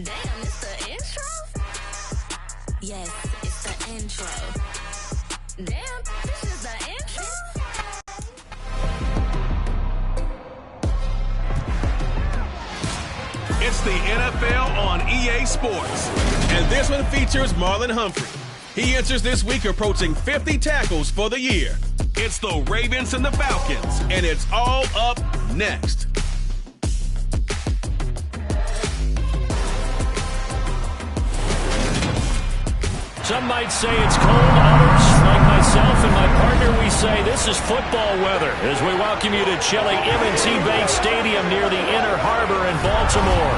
Damn, it's the intro? Yes, it's the intro. Damn, this is the intro? It's the NFL on EA Sports. And this one features Marlon Humphrey. He enters this week approaching 50 tackles for the year. It's the Ravens and the Falcons, and it's all up next. Some might say it's cold, others, like myself and my partner, we say this is football weather as we welcome you to chilly M&T Bank Stadium near the Inner Harbor in Baltimore.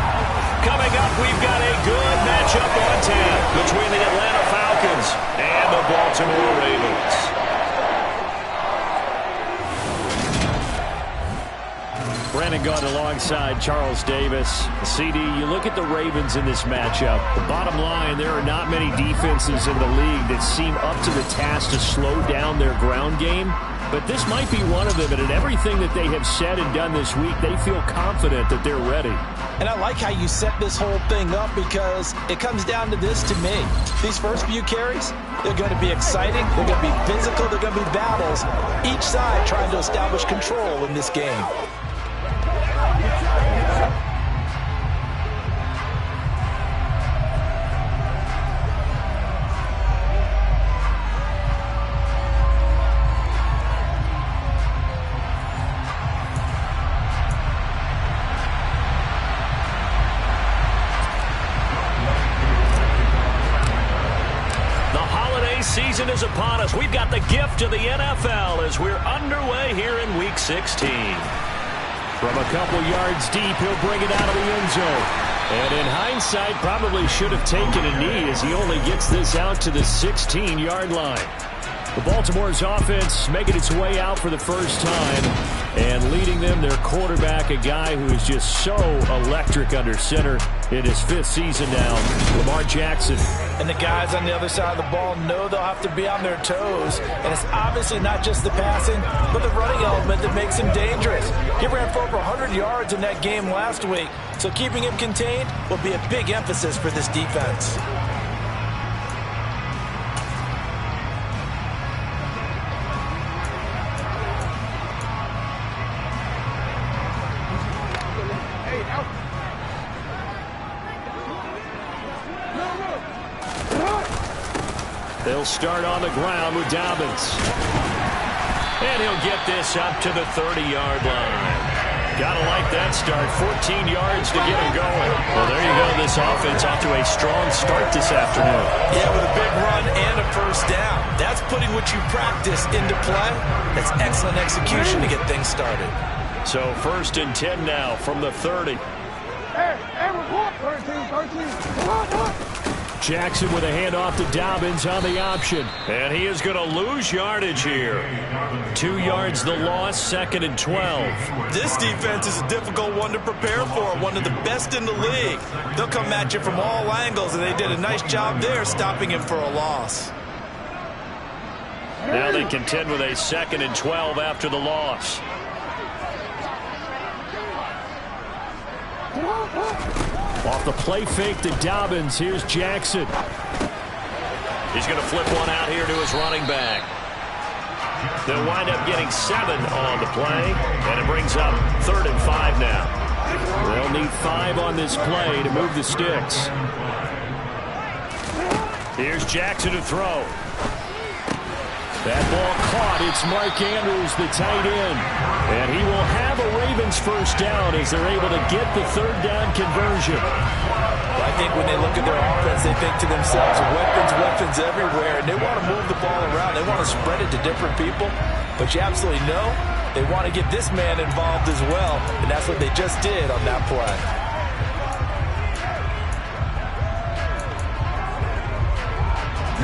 Coming up, we've got a good matchup on tap between the Atlanta Falcons and the Baltimore Ravens. Brandon Gaunt alongside Charles Davis. CD, you look at the Ravens in this matchup. The bottom line, there are not many defenses in the league that seem up to the task to slow down their ground game. But this might be one of them, and in everything that they have said and done this week, they feel confident that they're ready. And I like how you set this whole thing up because it comes down to this to me. These first few carries, they're going to be exciting, they're going to be physical, they're going to be battles. Each side trying to establish control in this game. Season is upon us. We've got the gift of the NFL as we're underway here in Week 16. From a couple yards deep, he'll bring it out of the end zone. And in hindsight, probably should have taken a knee as he only gets this out to the 16-yard line. The Baltimore's offense making its way out for the first time and leading them, their quarterback, a guy who is just so electric under center in his fifth season now, Lamar Jackson. And the guys on the other side of the ball know they'll have to be on their toes. And it's obviously not just the passing, but the running element that makes him dangerous. He ran for over 100 yards in that game last week, so keeping him contained will be a big emphasis for this defense. They'll start on the ground with Dobbins. And he'll get this up to the 30-yard line. Gotta like that start. 14 yards to get him going. Well, there you go. This offense off to a strong start this afternoon. Yeah, with a big run and a first down. That's putting what you practice into play. That's excellent execution to get things started. So 1st and 10 now from the 30. Hey, we're going 13. Jackson with a handoff to Dobbins on the option. And he is going to lose yardage here. 2 yards the loss, 2nd and 12. This defense is a difficult one to prepare for, one of the best in the league. They'll come at you from all angles, and they did a nice job there stopping him for a loss. Now they contend with a 2nd and 12 after the loss. Off the play fake to Dobbins. Here's Jackson. He's going to flip one out here to his running back. They'll wind up getting 7 on the play, and it brings up 3rd and 5 now. They'll need 5 on this play to move the sticks. Here's Jackson to throw. That ball caught. It's Mark Andrews, the tight end. And he will have a Ravens first down as they're able to get the 3rd down conversion. I think when they look at their offense, they think to themselves, weapons everywhere. And they want to move the ball around. They want to spread it to different people. But you absolutely know they want to get this man involved as well. And that's what they just did on that play.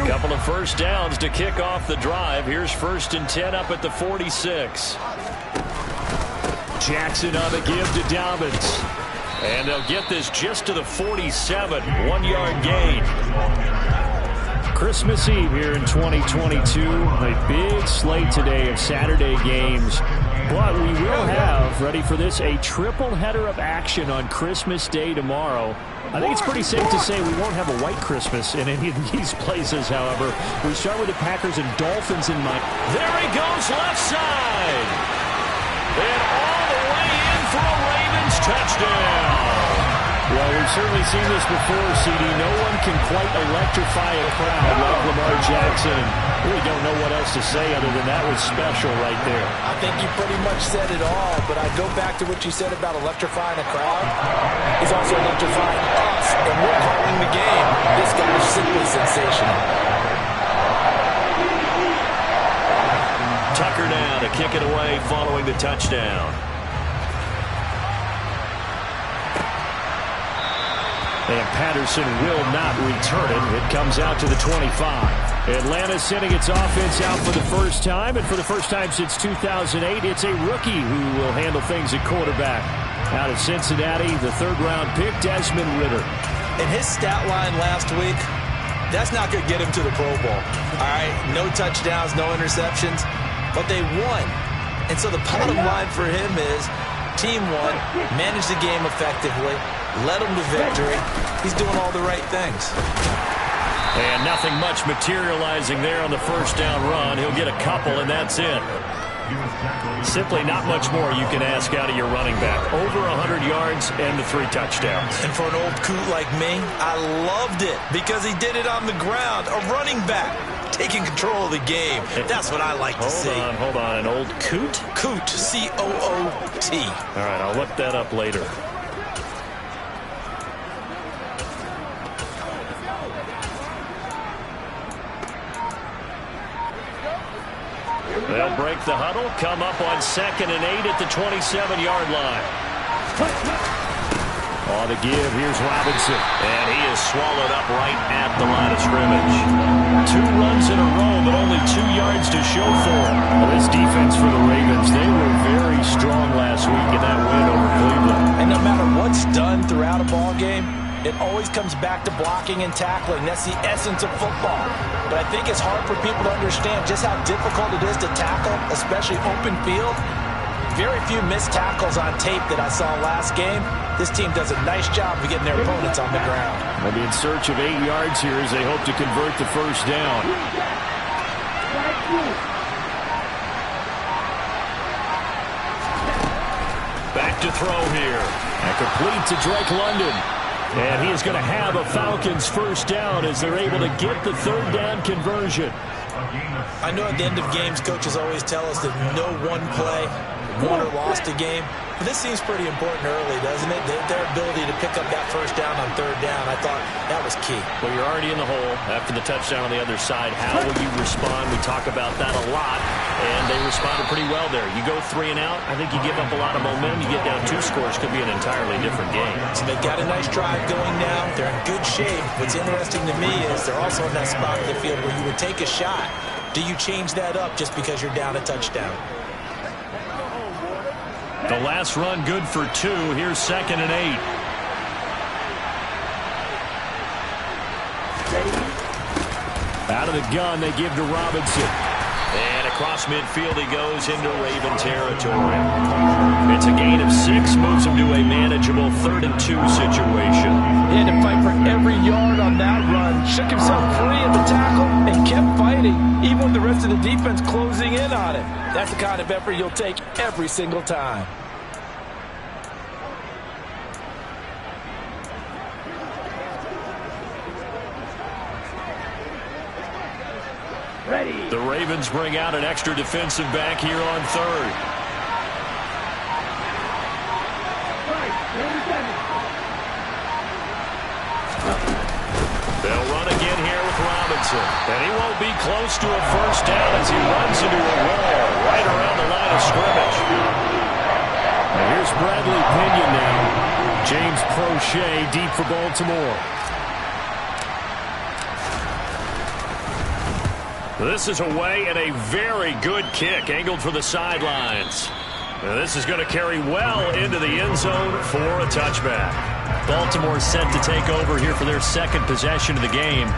Couple of first downs to kick off the drive. Here's 1st and 10 up at the 46. Jackson on the give to Dobbins. And they'll get this just to the 47. 1-yard gain. Christmas Eve here in 2022. A big slate today of Saturday games. But we will have, ready for this, a triple header of action on Christmas Day tomorrow. I think it's pretty safe to say we won't have a white Christmas in any of these places, however. We start with the Packers and Dolphins in mind. There he goes, left side. And all the way in for a Ravens touchdown. Well, we've certainly seen this before, CD. No one can quite electrify a crowd like Lamar Jackson. Really don't know what else to say other than that was special right there. I think you pretty much said it all, but I go back to what you said about electrifying a crowd. He's also electrifying us, and we're calling the game. This guy is simply sensational. Tucker now to kick it away following the touchdown. And Patterson will not return it. It comes out to the 25. Atlanta sending its offense out for the first time, and for the first time since 2008, it's a rookie who will handle things at quarterback. Out of Cincinnati, the third-round pick, Desmond Ridder. And his stat line last week, that's not going to get him to the Pro Bowl. All right, no touchdowns, no interceptions, but they won. And so the bottom line for him is team won, managed the game effectively, led them to victory. He's doing all the right things. And nothing much materializing there on the first down run. He'll get a couple, and that's it. Simply not much more you can ask out of your running back. Over 100 yards and the 3 touchdowns. And for an old coot like me, I loved it because he did it on the ground. A running back taking control of the game. That's what I like to see. Hold on. An old coot? Coot, C-O-O-T. All right, I'll look that up later. They'll break the huddle, come up on 2nd and 8 at the 27-yard line. On the give, here's Robinson. And he is swallowed up right at the line of scrimmage. 2 runs in a row, but only 2 yards to show for it. Well, this defense for the Ravens, they were very strong last week in that win over Cleveland. And no matter what's done throughout a ball game, it always comes back to blocking and tackling. That's the essence of football. But I think it's hard for people to understand just how difficult it is to tackle, especially open field. Very few missed tackles on tape that I saw last game. This team does a nice job of getting their opponents on the ground. They'll be in search of 8 yards here as they hope to convert the first down. Back to throw here. And complete to Drake London. And he is going to have a Falcons first down as they're able to get the third down conversion. I know at the end of games, coaches always tell us that no one play won or lost a game. But this seems pretty important early, doesn't it? Their ability to pick up that first down on third down, I thought that was key. Well, you're already in the hole after the touchdown on the other side. How will you respond? We talk about that a lot, and they responded pretty well there. You go 3 and out, I think you give up a lot of momentum. You get down 2 scores, could be an entirely different game. So they've got a nice drive going now. They're in good shape. What's interesting to me is they're also in that spot of the field where you would take a shot. Do you change that up just because you're down a touchdown? The last run good for 2. Here's 2nd and 8. Out of the gun, they give to Robinson. And across midfield he goes into Raven territory. It's a gain of 6, moves him to a manageable 3rd and 2 situation. He had to fight for every yard on that run. Shook himself free at the tackle and kept fighting, even with the rest of the defense closing in on him. That's the kind of effort you'll take every single time. Ready. The Ravens bring out an extra defensive back here on 3rd. They'll run again here with Robinson. And he won't be close to a first down as he runs into a wall right around the line of scrimmage. And here's Bradley Pinion now. James Prochet deep for Baltimore. This is away and a very good kick angled for the sidelines. Now this is going to carry well into the end zone for a touchback. Baltimore set to take over here for their 2nd possession of the game.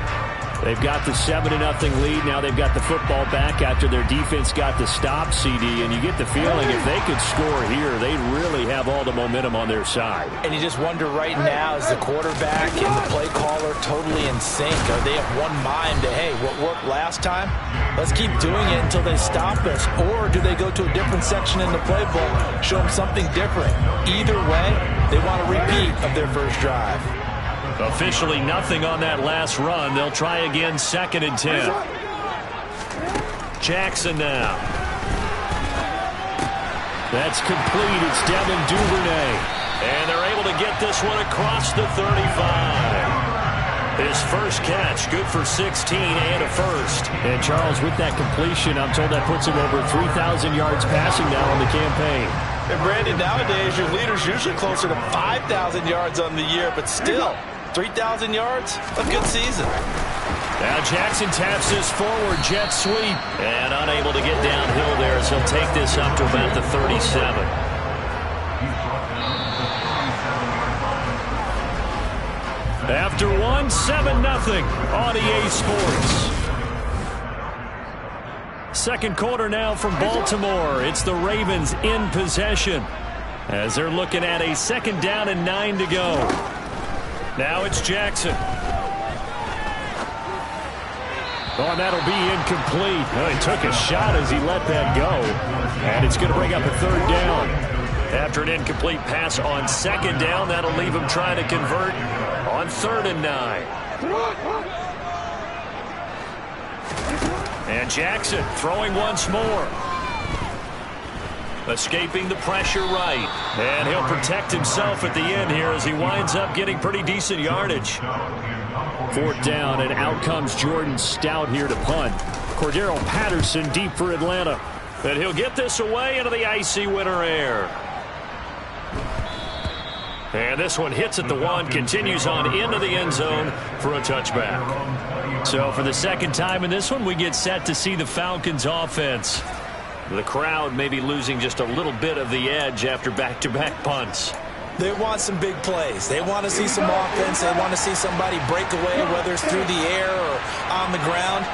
They've got the 7-0 lead. Now they've got the football back after their defense got the stop, CD. And you get the feeling if they could score here, they really have all the momentum on their side. And you just wonder right now, is the quarterback and the play caller totally in sync? Are they of one mind to, hey, what worked last time? Let's keep doing it until they stop us. Or do they go to a different section in the playbook, show them something different? Either way, they want a repeat of their first drive. Officially nothing on that last run. They'll try again, 2nd and 10. Jackson now. That's complete. It's Devin Duvernay. And they're able to get this one across the 35. His first catch, good for 16 and a first. And Charles, with that completion, I'm told that puts him over 3,000 yards passing now on the campaign. And Brandon, nowadays your leader's usually closer to 5,000 yards on the year, but still, 3,000 yards, a good season. Now Jackson taps this forward jet sweep and unable to get downhill there as he'll take this up to about the 37. After 7-0 on EA Sports. Second quarter now from Baltimore. It's the Ravens in possession as they're looking at a 2nd down and 9 to go. Now it's Jackson. Oh, and that'll be incomplete. Well, he took a shot as he let that go. And it's going to bring up a 3rd down. After an incomplete pass on 2nd down, that'll leave him trying to convert on 3rd and 9. And Jackson throwing once more. Escaping the pressure right. And he'll protect himself at the end here as he winds up getting pretty decent yardage. 4th down, and out comes Jordan Stout here to punt. Cordero Patterson deep for Atlanta. And he'll get this away into the icy winter air. And this one hits at the 1, continues on into the end zone for a touchback. So for the 2nd time in this one, we get set to see the Falcons offense. The crowd may be losing just a little bit of the edge after back-to-back punts. They want some big plays. They want to see some offense. They want to see somebody break away, whether it's through the air or on the ground.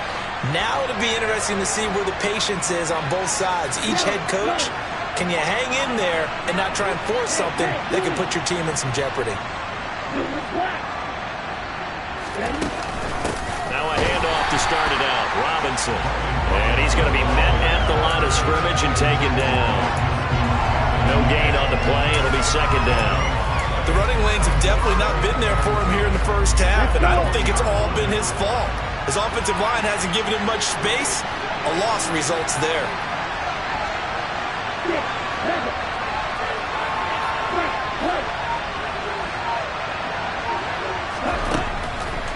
Now it'll be interesting to see where the patience is on both sides. Each head coach, can you hang in there and not try and force something that can put your team in some jeopardy? Now a handoff to start it out. Robinson. And he's going to be met at the line of scrimmage and taken down. No gain on the play. It'll be 2nd down. The running lanes have definitely not been there for him here in the first half, and I don't think it's all been his fault. His offensive line hasn't given him much space. A loss results there.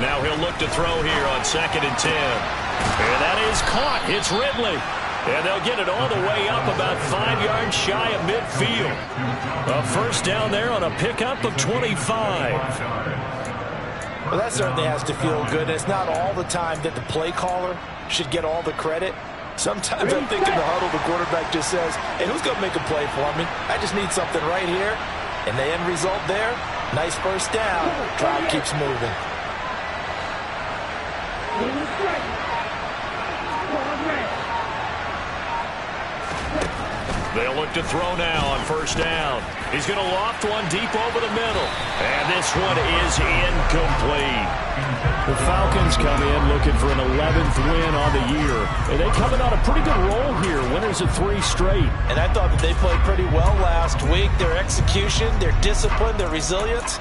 Now he'll look to throw here on 2nd and 10. And that is caught. It's Ridley. And they'll get it all the way up about 5 yards shy of midfield. A 1st down there on a pickup of 25. Well, that certainly has to feel good. And it's not all the time that the play caller should get all the credit. Sometimes I think in the huddle, the quarterback just says, hey, who's going to make a play for me? I just need something right here. And the end result there, nice 1st down. Drive keeps moving. They'll look to throw now on 1st down. He's going to loft one deep over the middle. And this one is incomplete. The Falcons come in looking for an 11th win on the year. And they coming on a pretty good roll here. Winners of 3 straight. And I thought that they played pretty well last week. Their execution, their discipline, their resilience,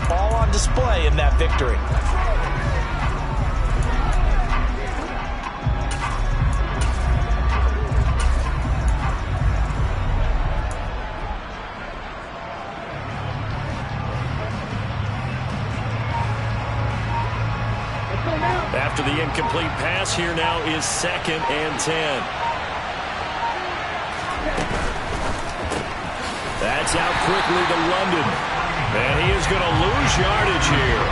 all on display in that victory. After the incomplete pass, here now is 2nd and 10. That's out quickly to London. And he is going to lose yardage here.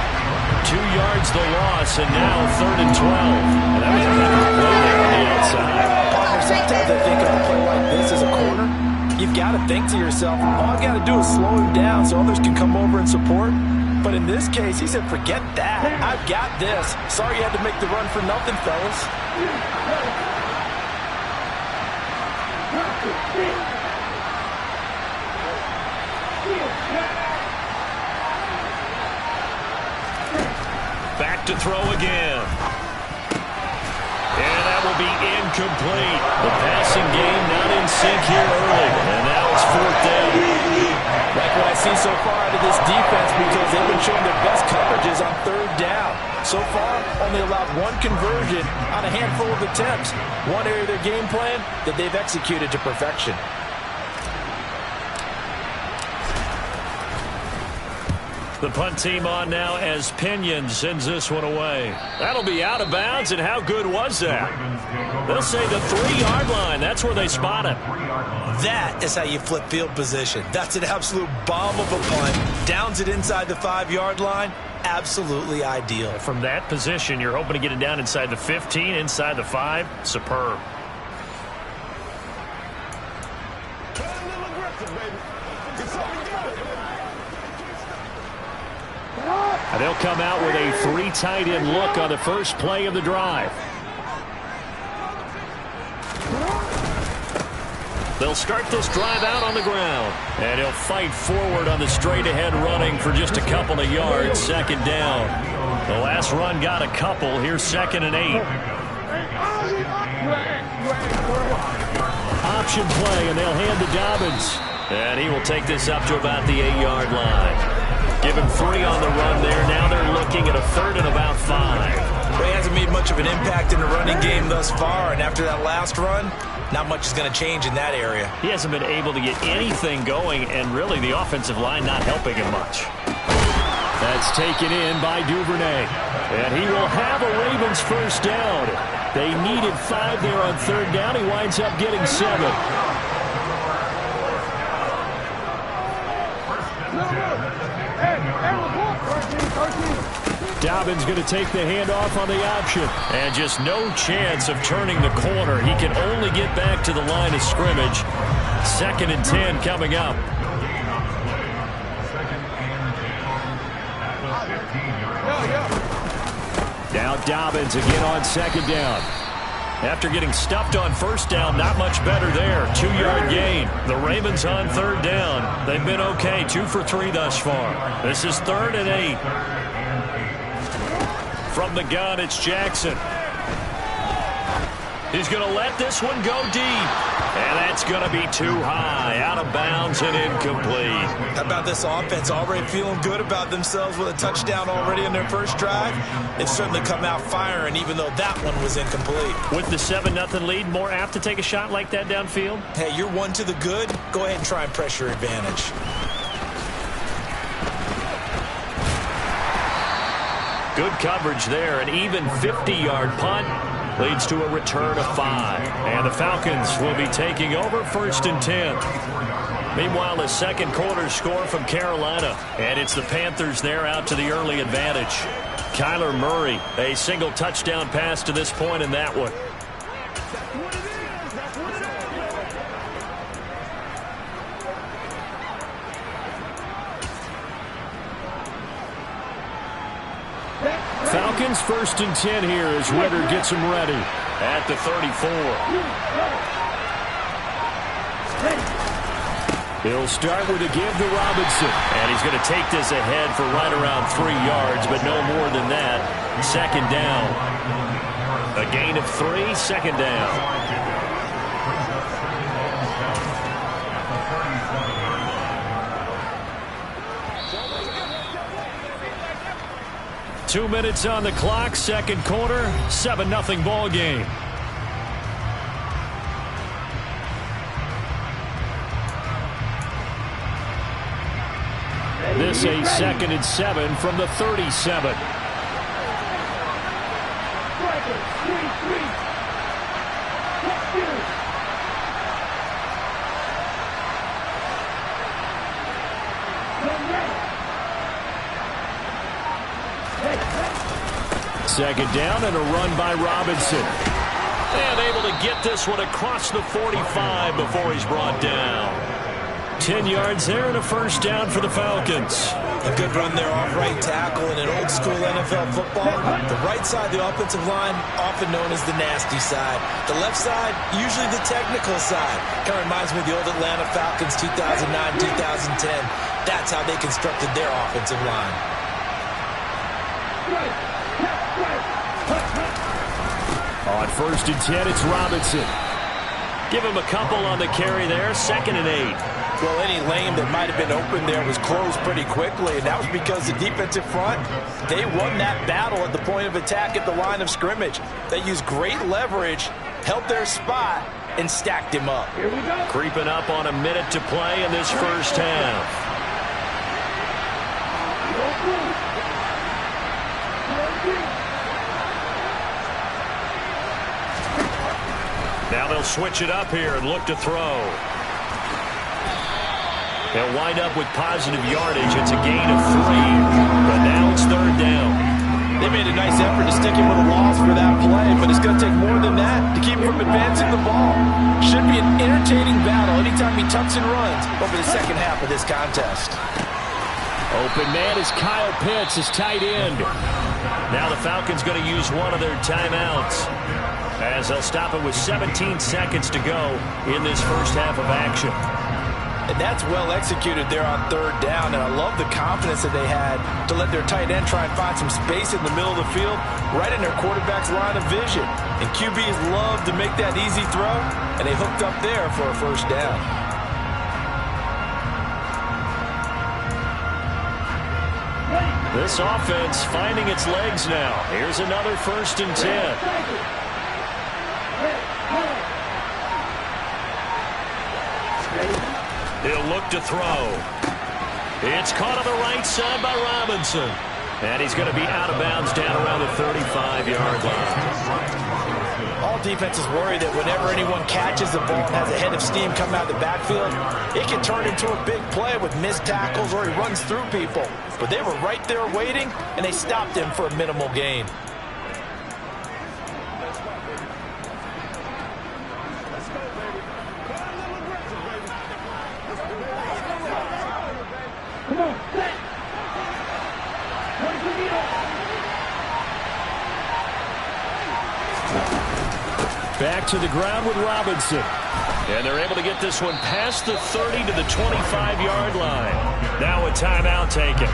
2 yards the loss, and now 3rd and 12. And that was a heck of a play there on the outside. Partner, sometimes I think of a play like this as a corner. You've got to think to yourself, all I've got to do is slow him down so others can come over and support. But in this case, he said, forget that. I've got this. Sorry you had to make the run for nothing, fellas. Back to throw again. And that will be incomplete. The passing game not in sync here early. And now it's 4th down. Like what I see so far out of this defense, because they've been showing their best coverages on 3rd down. So far, only allowed 1 conversion on a handful of attempts. One area of their game plan that they've executed to perfection. The punt team on now as Pinion sends this one away. That'll be out of bounds, and how good was that? They'll say the 3-yard line. That's where they spot it. That is how you flip field position. That's an absolute bomb of a punt. Downs it inside the 5-yard line. Absolutely ideal. From that position, you're hoping to get it down inside the 15, inside the 5. Superb. They'll come out with a 3 tight end look on the first play of the drive. They'll start this drive out on the ground. And he'll fight forward on the straight-ahead running for just a couple of yards. 2nd down. The last run got a couple. Here's 2nd and 8. Option play, and they'll hand to Dobbins. And he will take this up to about the 8-yard line. Give him 3 on the run there. Now they're looking at a 3rd and about 5. Well, he hasn't made much of an impact in the running game thus far, and after that last run, not much is going to change in that area. He hasn't been able to get anything going, and really the offensive line not helping him much. That's taken in by Duvernay. And he will have a Ravens 1st down. They needed 5 there on 3rd down. He winds up getting 7. Dobbins going to take the handoff on the option. And just no chance of turning the corner. He can only get back to the line of scrimmage. 2nd and 10 coming up. Now Dobbins again on 2nd down. After getting stuffed on 1st down, not much better there. 2-yard gain. The Ravens on 3rd down. They've been okay. 2 for 3 thus far. This is 3rd and 8. From the gun, it's Jackson. He's going to let this one go deep. And that's going to be too high. Out of bounds and incomplete. How about this offense already feeling good about themselves with a touchdown already in their first drive? They've certainly come out firing, even though that one was incomplete. With the 7-0 lead, more apt to take a shot like that downfield? Hey, you're 1 to the good. Go ahead and try and press your advantage. Good coverage there. An even 50-yard punt leads to a return of 5. And the Falcons will be taking over 1st and 10. Meanwhile, the 2nd quarter score from Carolina. And it's the Panthers there out to the early advantage. Kyler Murray, a single touchdown pass to this point in that one. Falcons 1st and 10 here as Ritter gets them ready at the 34. He'll start with a give to Robinson. And he's going to take this ahead for right around 3 yards, but no more than that. 2nd down. A gain of 3, 2nd down. 2 minutes on the clock, 2nd quarter, 7-0 ball game. This a 2nd and 7 from the 37. Second down and a run by Robinson. And able to get this one across the 45 before he's brought down. 10 yards there and a first down for the Falcons. A good run there off right tackle in an old school NFL football. The right side, the offensive line, often known as the nasty side. The left side, usually the technical side. Kind of reminds me of the old Atlanta Falcons 2009, 2010. That's how they constructed their offensive line. On 1st and 10, it's Robinson. Give him a couple on the carry there, 2nd and 8. Well, any lane that might have been open there was closed pretty quickly, and that was because the defensive front, they won that battle at the point of attack at the line of scrimmage. They used great leverage, held their spot, and stacked him up. Here we go. Creeping up on a minute to play in this first half. Now they'll switch it up here and look to throw. They'll wind up with positive yardage. It's a gain of 3, but now it's 3rd down. They made a nice effort to stick him with a loss for that play, but it's going to take more than that to keep him from advancing the ball. Should be an entertaining battle anytime he tucks and runs over the second half of this contest. Open man is Kyle Pitts, his tight end. Now the Falcons going to use one of their timeouts, as they'll stop it with 17 seconds to go in this first half of action. And that's well executed there on 3rd down, and I love the confidence that they had to let their tight end try and find some space in the middle of the field, right in their quarterback's line of vision. And QBs love to make that easy throw, and they hooked up there for a first down. This offense finding its legs now. Here's another 1st and 10. He'll look to throw. It's caught on the right side by Robinson. And he's going to be out of bounds down around the 35-yard line. All defenses worry that whenever anyone catches the ball and has a head of steam come out of the backfield, it can turn into a big play with missed tackles or he runs through people. But they were right there waiting, and they stopped him for a minimal gain. Back to the ground with Robinson. And they're able to get this one past the 30 to the 25-yard line. Now a timeout taken.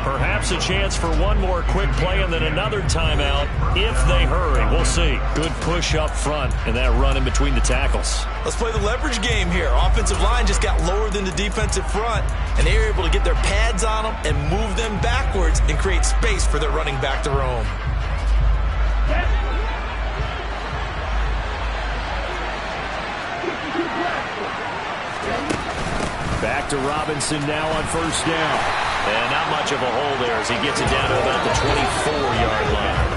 Perhaps a chance for one more quick play and then another timeout if they hurry. We'll see. Good push up front and that run in between the tackles. Let's play the leverage game here. Offensive line just got lower than the defensive front, and they were able to get their pads on them and move them backwards and create space for their running back to roam. Back to Robinson now on 1st down. And not much of a hole there as he gets it down to about the 24-yard line.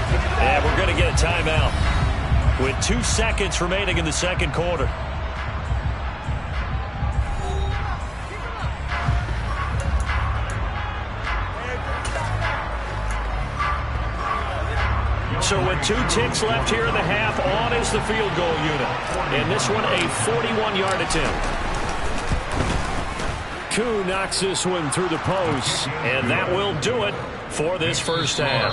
And we're going to get a timeout with 2 seconds remaining in the 2nd quarter. So with 2 ticks left here in the half, on is the field goal unit. And this one a 41-yard attempt. Koo knocks this one through the post, and that will do it for this first half.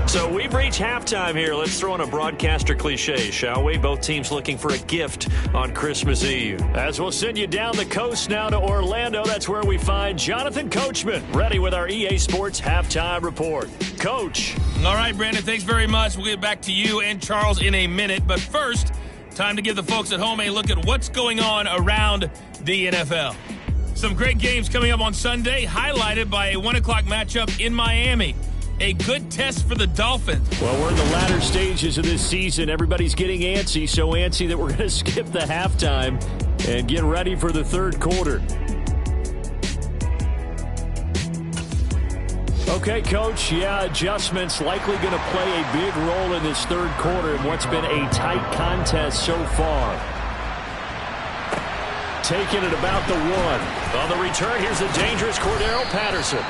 So we've reached halftime here. Let's throw in a broadcaster cliche, shall we? Both teams looking for a gift on Christmas Eve. As we'll send you down the coast now to Orlando, that's where we find Jonathan Coachman, ready with our EA Sports Halftime Report. Coach. All right, Brandon, thanks very much. We'll get back to you and Charles in a minute. But first, time to give the folks at home a look at what's going on around the NFL. Some great games coming up on Sunday, highlighted by a 1 o'clock matchup in Miami. A good test for the Dolphins. Well, we're in the latter stages of this season. Everybody's getting antsy, so antsy that we're going to skip the halftime and get ready for the 3rd quarter. Okay, Coach, adjustments likely going to play a big role in this 3rd quarter in what's been a tight contest so far. Taking it about the 1. On the return, here's the dangerous Cordero Patterson.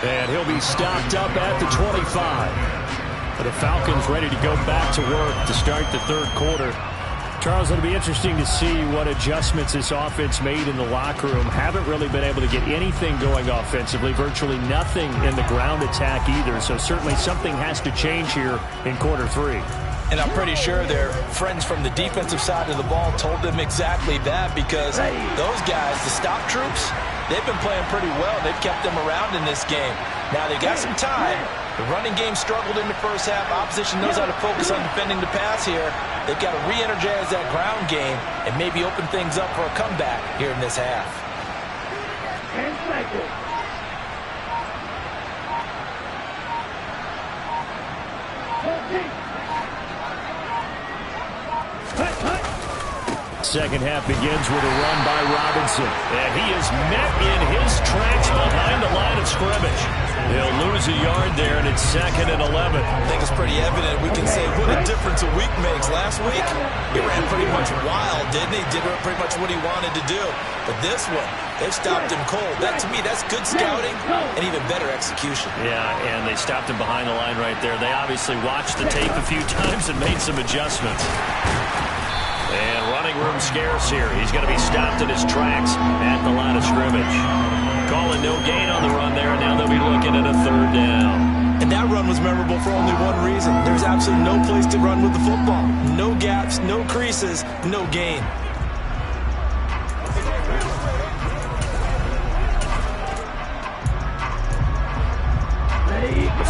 And he'll be stopped up at the 25. The Falcons ready to go back to work to start the 3rd quarter. Charles, it'll be interesting to see what adjustments this offense made in the locker room. Haven't really been able to get anything going offensively, virtually nothing in the ground attack either. So certainly something has to change here in quarter 3. And I'm pretty sure their friends from the defensive side of the ball told them exactly that, because those guys, the stop troops, they've been playing pretty well. They've kept them around in this game. Now they've got some time. The running game struggled in the first half. Opposition knows how to focus on defending the pass here. They've got to re-energize that ground game and maybe open things up for a comeback here in this half. 10 seconds. Second half begins with a run by Robinson. And he is met in his tracks behind the line of scrimmage. He'll lose a yard there, and it's 2nd and 11. I think it's pretty evident. We can say what a difference a week makes. Last week, he ran pretty much wild, didn't he? Did pretty much what he wanted to do. But this one, they've stopped him cold. That, to me, that's good scouting and even better execution. Yeah, and they stopped him behind the line right there. They obviously watched the tape a few times and made some adjustments. And running room scarce here. He's going to be stopped in his tracks at the line of scrimmage. Calling no gain on the run there, and now they'll be looking at a 3rd down. And that run was memorable for only one reason. There's absolutely no place to run with the football. No gaps, no creases, no gain.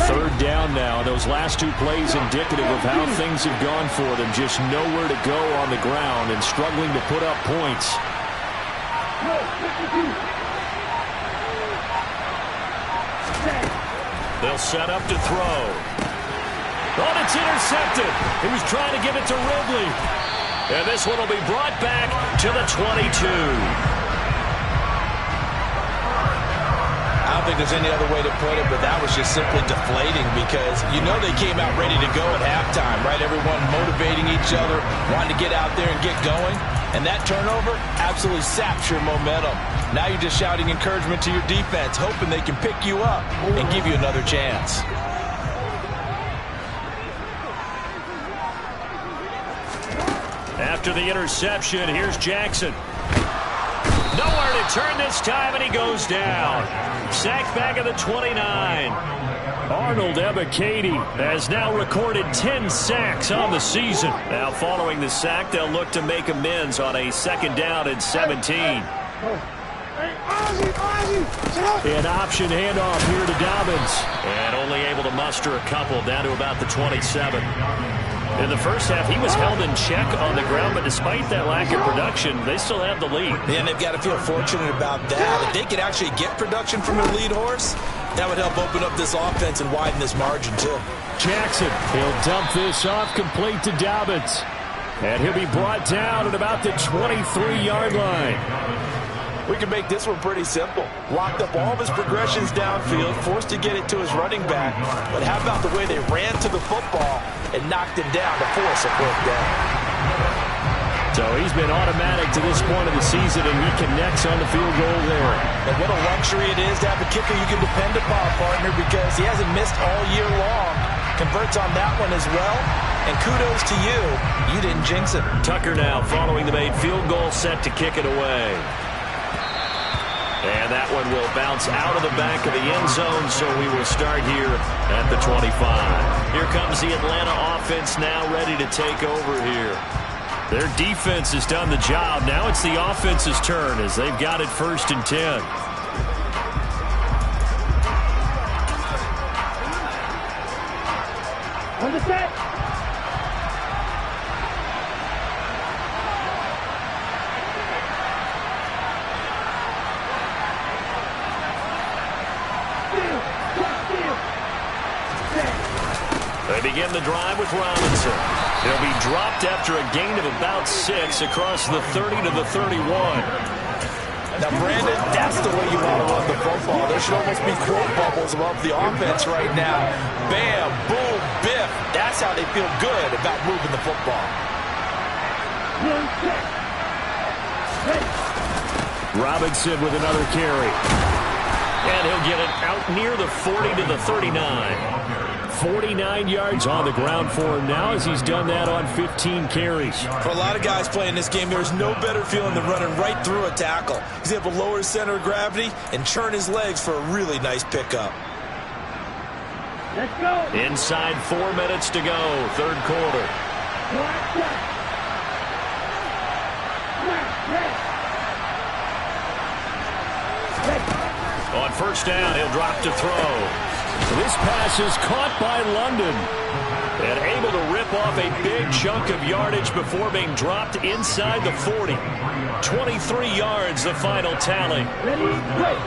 Third down now. Those last 2 plays indicative of how things have gone for them. Just nowhere to go on the ground and struggling to put up points. They'll set up to throw. Oh, it's intercepted. He was trying to give it to Ridley. And this one will be brought back to the 22. I don't think there's any other way to put it, but that was just simply deflating, because you know they came out ready to go at halftime, right? Everyone motivating each other, wanting to get out there and get going. And that turnover absolutely saps your momentum. Now you're just shouting encouragement to your defense, hoping they can pick you up and give you another chance. After the interception, here's Jackson. Nowhere to turn this time, and he goes down. Sacked back at the 29. Arnold Ebiketie has now recorded 10 sacks on the season. Now, following the sack, they'll look to make amends on a 2nd down and 17. An option handoff here to Dobbins. And only able to muster a couple, down to about the 27. In the first half, he was held in check on the ground, but despite that lack of production, they still have the lead. Yeah, and they've got to feel fortunate about that. If they could actually get production from their lead horse, that would help open up this offense and widen this margin, too. Jackson, he'll dump this off complete to Dobbins. And he'll be brought down at about the 23-yard line. We can make this one pretty simple. Locked up all of his progressions downfield, forced to get it to his running back. But how about the way they ran to the football and knocked him down to force a 4th down? So he's been automatic to this point of the season, and he connects on the field goal there. And what a luxury it is to have a kicker you can depend upon, partner, because he hasn't missed all year long. Converts on that one as well. And kudos to you. You didn't jinx it. Tucker now following the made field goal, set to kick it away. And that one will bounce out of the back of the end zone, so we will start here at the 25. Here comes the Atlanta offense now ready to take over here. Their defense has done the job. Now it's the offense's turn as they've got it 1st and 10. On the set. They begin the drive with Robinson. He'll be dropped after a gain of about 6 across the 30 to the 31. Now, Brandon, that's the way you want to run the football. There should almost be quote bubbles above the offense right now. Bam, boom, biff. That's how they feel good about moving the football. Robinson with another carry. And he'll get it out near the 40 to the 39. 49 yards on the ground for him now as he's done that on 15 carries. For a lot of guys playing this game, there's no better feeling than running right through a tackle. He's able to lower his center of gravity and churn his legs for a really nice pickup. Let's go. Inside 4 minutes to go, third quarter. On first down, he'll drop to throw. This pass is caught by London and able to rip off a big chunk of yardage before being dropped inside the 40. 23 yards, the final tally. Ready, go.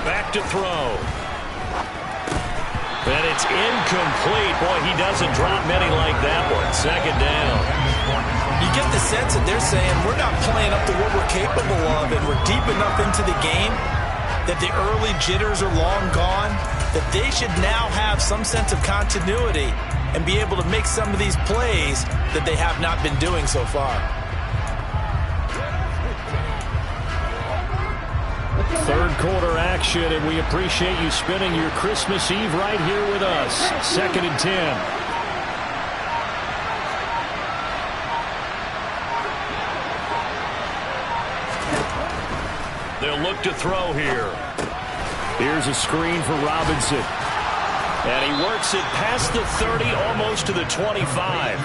Back to throw. And it's incomplete. Boy, he doesn't drop many like that one. Second down. You get the sense that they're saying we're not playing up to what we're capable of, and we're deep enough into the game that the early jitters are long gone, that they should now have some sense of continuity and be able to make some of these plays that they have not been doing so far. Third quarter action, and we appreciate you spending your Christmas Eve right here with us. 2nd and 10. They'll look to throw here. Here's a screen for Robinson. And he works it past the 30, almost to the 25.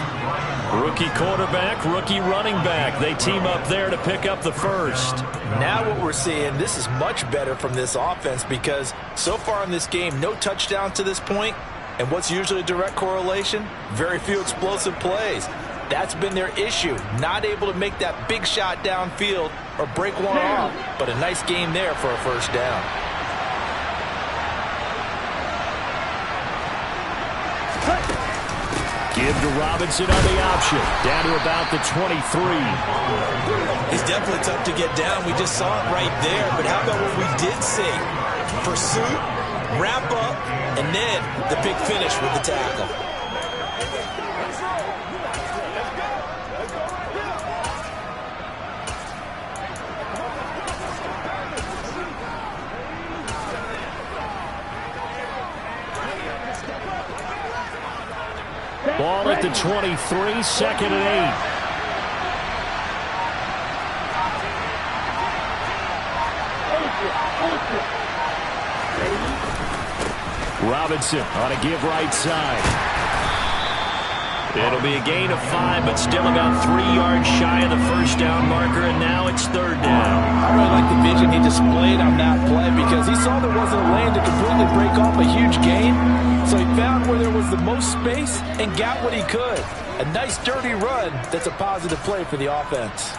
Rookie quarterback, rookie running back. They team up there to pick up the first. Now what we're seeing, this is much better from this offense because so far in this game, no touchdowns to this point. And what's usually a direct correlation? Very few explosive plays. That's been their issue. Not able to make that big shot downfield or break one off. But a nice game there for a first down. Give to Robinson on the option. Down to about the 23. He's definitely tough to get down. We just saw it right there. But how about what we did see? Pursuit, wrap up, and then the big finish with the tackle. Ball at the 23, 2nd and 8. Robinson on a give right side. It'll be a gain of 5, but still about 3 yards shy of the first down marker, and now it's third down. I really like the vision he displayed on that play because he saw there wasn't a lane to completely break off a huge gain, so he found where there was the most space and got what he could. A nice dirty run that's a positive play for the offense.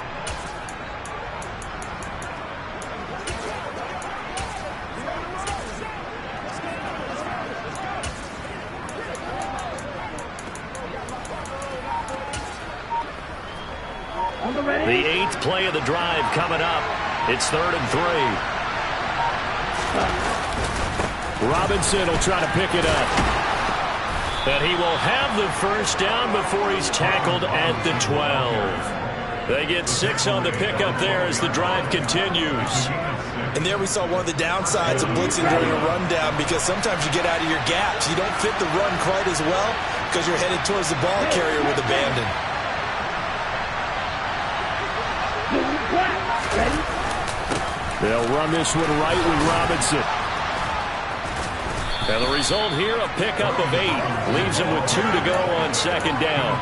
The 8th play of the drive coming up. It's 3rd and 3. Robinson will try to pick it up. And he will have the first down before he's tackled at the 12. They get 6 on the pickup there as the drive continues. And there we saw one of the downsides of blitzing during a rundown because sometimes you get out of your gaps. You don't fit the run quite as well because you're headed towards the ball carrier with abandon. They'll run this one right with Robinson. And the result here, a pickup of 8. Leaves him with 2 to go on 2nd down.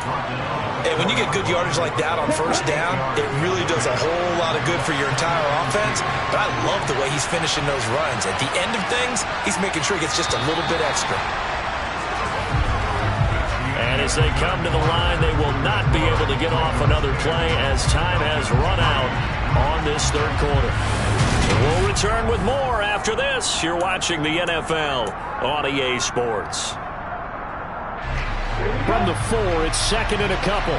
And when you get good yardage like that on first down, it really does a whole lot of good for your entire offense. But I love the way he's finishing those runs. At the end of things, he's making sure he gets just a little bit extra. And as they come to the line, they will not be able to get off another play as time has run out on this third quarter. We'll return with more after this. You're watching the NFL on EA Sports. From the 4, it's 2nd and a couple.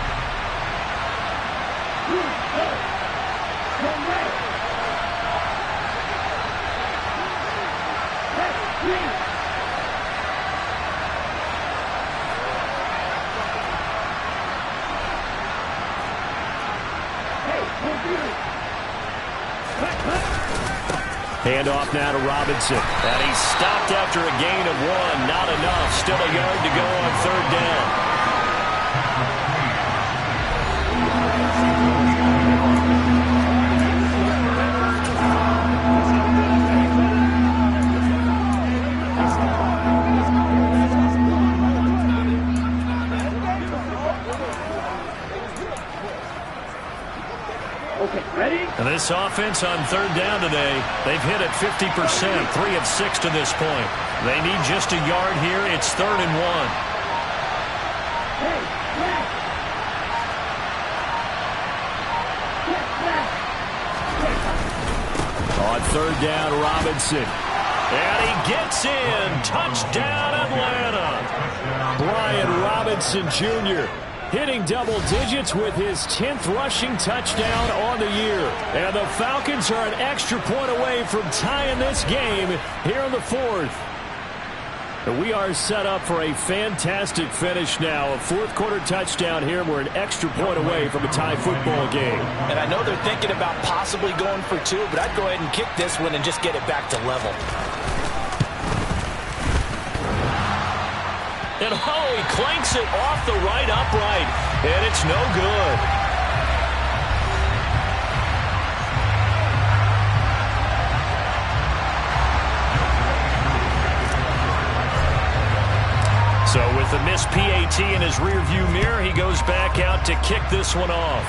Handoff now to Robinson. And he's stopped after a gain of 1. Not enough. Still a yard to go on 3rd down. And this offense on 3rd down today, they've hit it 50%, 3 of 6 to this point. They need just a yard here. It's 3rd and 1. On 3rd down, Robinson. And he gets in. Touchdown, Atlanta. Brian Robinson Jr. hitting double digits with his 10th rushing touchdown on the year. And the Falcons are an extra point away from tying this game here in the 4th. And we are set up for a fantastic finish now. A 4th quarter touchdown here. We're an extra point away from a tie football game. And I know they're thinking about possibly going for 2, but I'd go ahead and kick this one and just get it back to level. And he clanks it off the right upright, and it's no good. So with the missed PAT in his rearview mirror, he goes back out to kick this one off.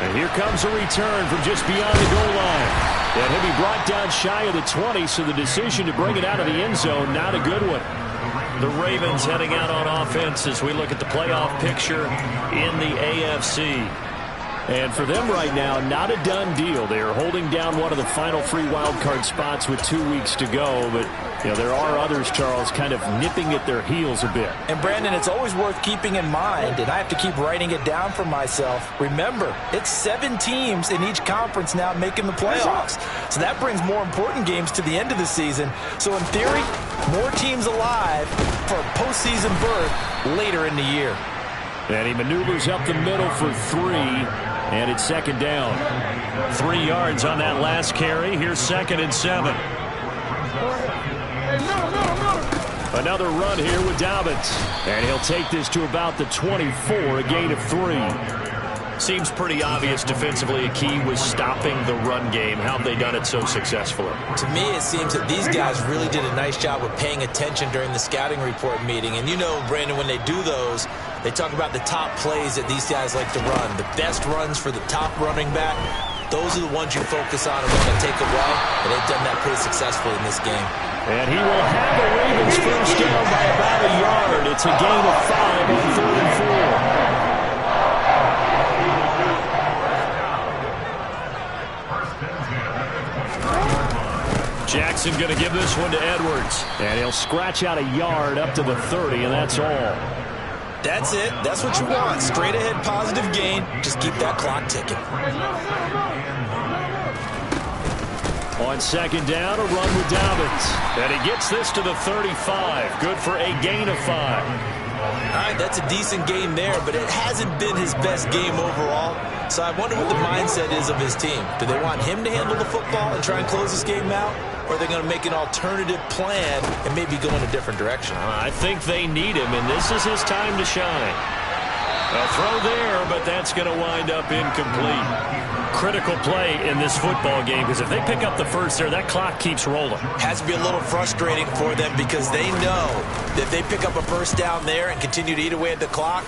And here comes a return from just beyond the goal line. And he'll be brought down shy of the 20, so the decision to bring it out of the end zone, not a good one. The Ravens heading out on offense as we look at the playoff picture in the AFC. And for them right now, not a done deal. They are holding down one of the final 3 wildcard spots with 2 weeks to go. But, you know, there are others, Charles, kind of nipping at their heels a bit. And, Brandon, it's always worth keeping in mind, and I have to keep writing it down for myself. Remember, it's 7 teams in each conference now making the playoffs. So that brings more important games to the end of the season. So, in theory, more teams alive for a postseason berth later in the year. And he maneuvers up the middle for 3. And it's 2nd down. 3 yards on that last carry. Here's 2nd and 7. Another run here with Dobbins. And he'll take this to about the 24, a gain of 3. Seems pretty obvious defensively a key was stopping the run game. How have they done it so successfully? To me, it seems that these guys really did a nice job of paying attention during the scouting report meeting. And you know, Brandon, when they do those, they talk about the top plays that these guys like to run. The best runs for the top running back, those are the ones you focus on and want to take away. And they've done that pretty successfully in this game. And he will have the Ravens first down by about a yard. It's a gain of 5 on 3rd and 4. Jackson going to give this one to Edwards. And he'll scratch out a yard up to the 30, and that's all. That's it. That's what you want. Straight ahead positive gain. Just keep that clock ticking. On 2nd down, a run with Dobbins. And he gets this to the 35. Good for a gain of 5. All right, that's a decent game there, but it hasn't been his best game overall. So I wonder what the mindset is of his team. Do they want him to handle the football and try and close this game out? Or are they going to make an alternative plan and maybe go in a different direction? I think they need him, and this is his time to shine. A throw there, but that's going to wind up incomplete. Critical play in this football game, because if they pick up the first there, that clock keeps rolling. Has to be a little frustrating for them because they know that if they pick up a first down there and continue to eat away at the clock,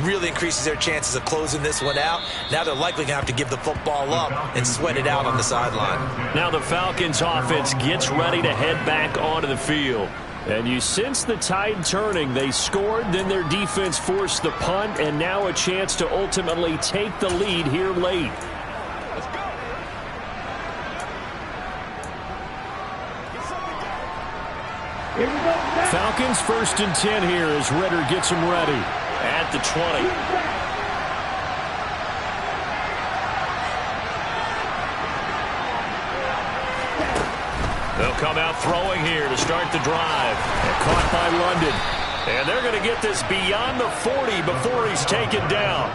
really increases their chances of closing this one out. Now they're likely going to have to give the football up and sweat it out on the sideline. Now the Falcons offense gets ready to head back onto the field. And you sense the tide turning. They scored, then their defense forced the punt, and now a chance to ultimately take the lead here late. Falcons 1st and 10 here as Ritter gets them ready. At the 20. They'll come out throwing here to start the drive. And caught by London. And they're going to get this beyond the 40 before he's taken down.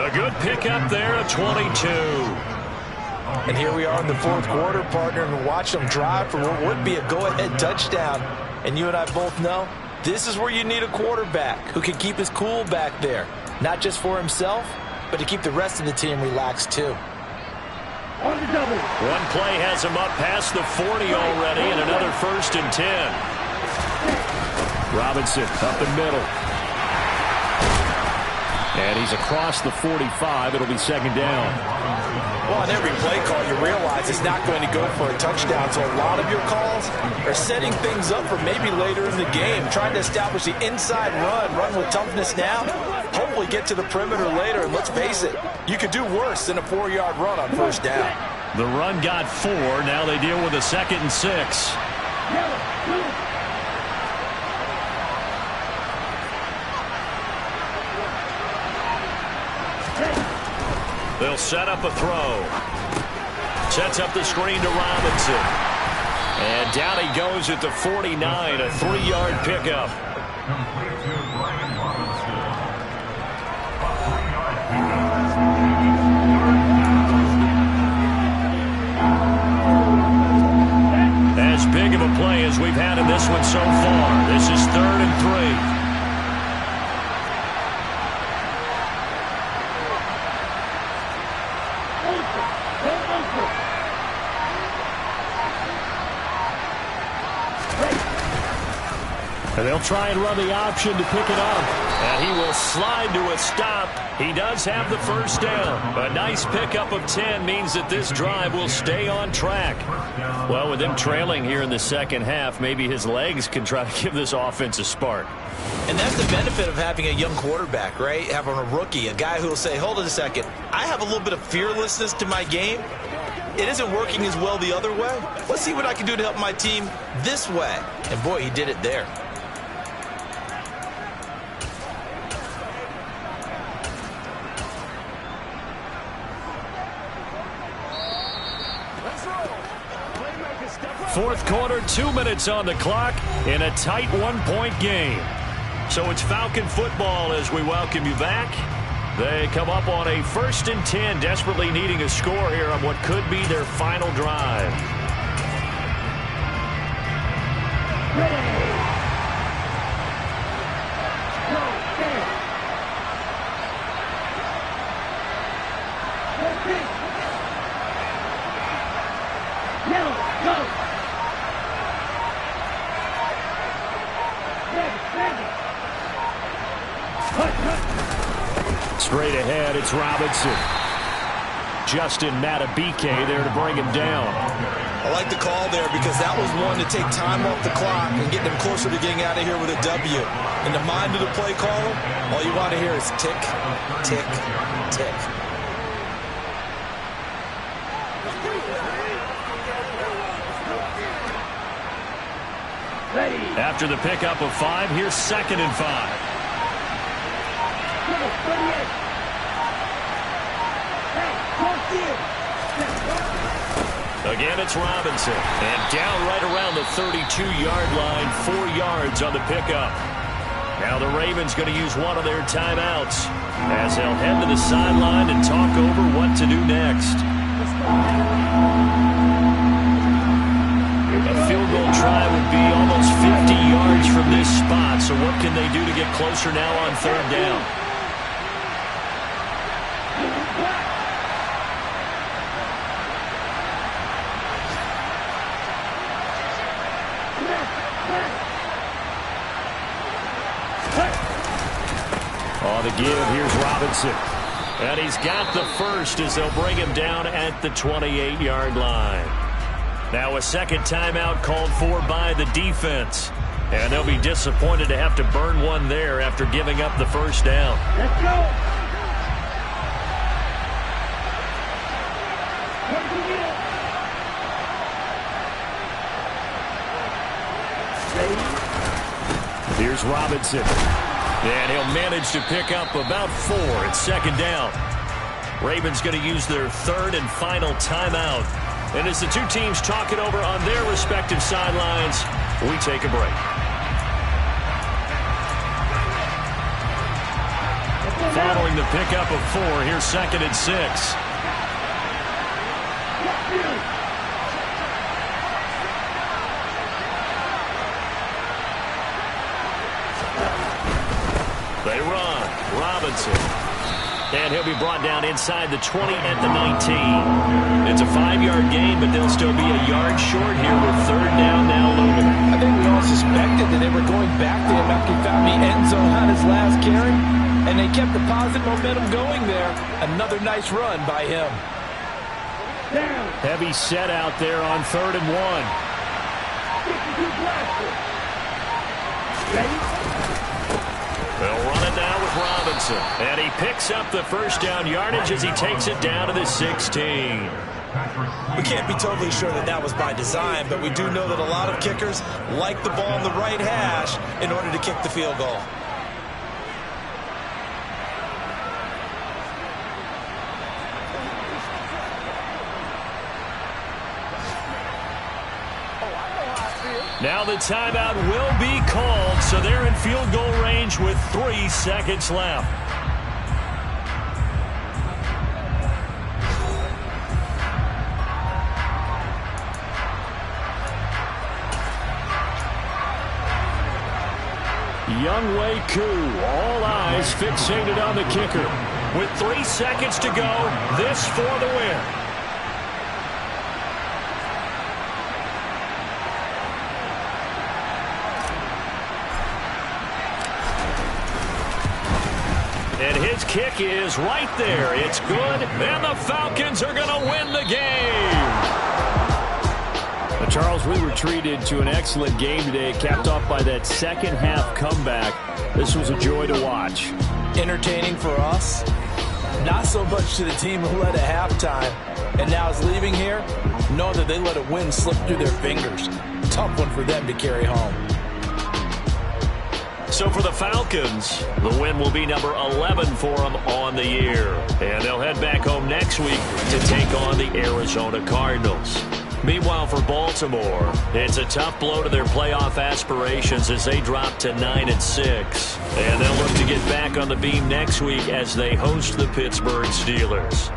A good pickup there at 22. And here we are in the fourth quarter, partner, and watch them drive for what would be a go-ahead touchdown. And you and I both know this is where you need a quarterback who can keep his cool back there. Not just for himself, but to keep the rest of the team relaxed too. One play has him up past the 40 already, and another 1st and 10. Robinson up the middle. And he's across the 45. It'll be 2nd down. Well, on every play call, you realize it's not going to go for a touchdown, so a lot of your calls are setting things up for maybe later in the game, trying to establish the inside run with toughness now, hopefully get to the perimeter later, and let's face it, you could do worse than a 4-yard run on 1st down. The run got 4. Now they deal with a 2nd and 6. They'll set up a throw. Sets up the screen to Robinson. And down he goes at the 49, a 3-yard pickup. As big of a play as we've had in this one so far. This is 3rd and 3. And they'll try and run the option to pick it up. And he will slide to a stop. He does have the 1st down. A nice pickup of 10 means that this drive will stay on track. Well, with him trailing here in the 2nd half, maybe his legs can try to give this offense a spark. And that's the benefit of having a young quarterback, right? Having a rookie, a guy who will say, hold it a second, I have a little bit of fearlessness to my game. It isn't working as well the other way. Let's see what I can do to help my team this way. And boy, he did it there. Fourth quarter, 2 minutes on the clock in a tight 1-point game. So it's Falcon football as we welcome you back. They come up on a 1st and 10, desperately needing a score here on what could be their final drive. Straight ahead, it's Robinson. Justin Matabike there to bring him down. I like the call there because that was one to take time off the clock and get them closer to getting out of here with a W. In the mind of the play caller, all you want to hear is tick, tick, tick. After the pickup of 5, here's 2nd and 5. Again, it's Robinson. And down right around the 32-yard line, 4 yards on the pickup. Now the Ravens going to use one of their timeouts as they'll head to the sideline and talk over what to do next. A field goal try would be almost 50 yards from this spot. So what can they do to get closer now on 3rd down? On the give, here's Robinson. And he's got the 1st as they'll bring him down at the 28-yard line. Now a 2nd timeout called for by the defense. And they'll be disappointed to have to burn one there after giving up the 1st down. Let's go. Here's Robinson. And he'll manage to pick up about 4 at 2nd down. Ravens going to use their 3rd and final timeout. And as the two teams talk it over on their respective sidelines, we take a break. Following the pickup of 4, here's 2nd and 6. They run. Robinson. And he'll be brought down inside the 20 at the 19. It's a 5-yard gain, but they'll still be a yard short here with third down now looming. I think we all suspected that they were going back to him after he found the end zone on his last carry, and they kept the positive momentum going there. Another nice run by him. Heavy set out there on 3rd and 1. They'll run it now with Robinson. And he picks up the first down yardage as he takes it down to the 16. We can't be totally sure that that was by design, but we do know that a lot of kickers like the ball in the right hash in order to kick the field goal. Now the timeout will be called, so they're in field goal range with 3 seconds left. Younghoe Koo, all eyes fixated on the kicker. With 3 seconds to go, this for the win. And his kick is right there. It's good, and the Falcons are going to win the game. Charles, we were treated to an excellent game today, capped off by that second-half comeback. This was a joy to watch. Entertaining for us, not so much to the team who led at halftime and now is leaving here. Know that they let a win slip through their fingers. Tough one for them to carry home. So for the Falcons, the win will be number 11 for them on the year. And they'll head back home next week to take on the Arizona Cardinals. Meanwhile, for Baltimore, it's a tough blow to their playoff aspirations as they drop to 9-6. And they'll look to get back on the beam next week as they host the Pittsburgh Steelers.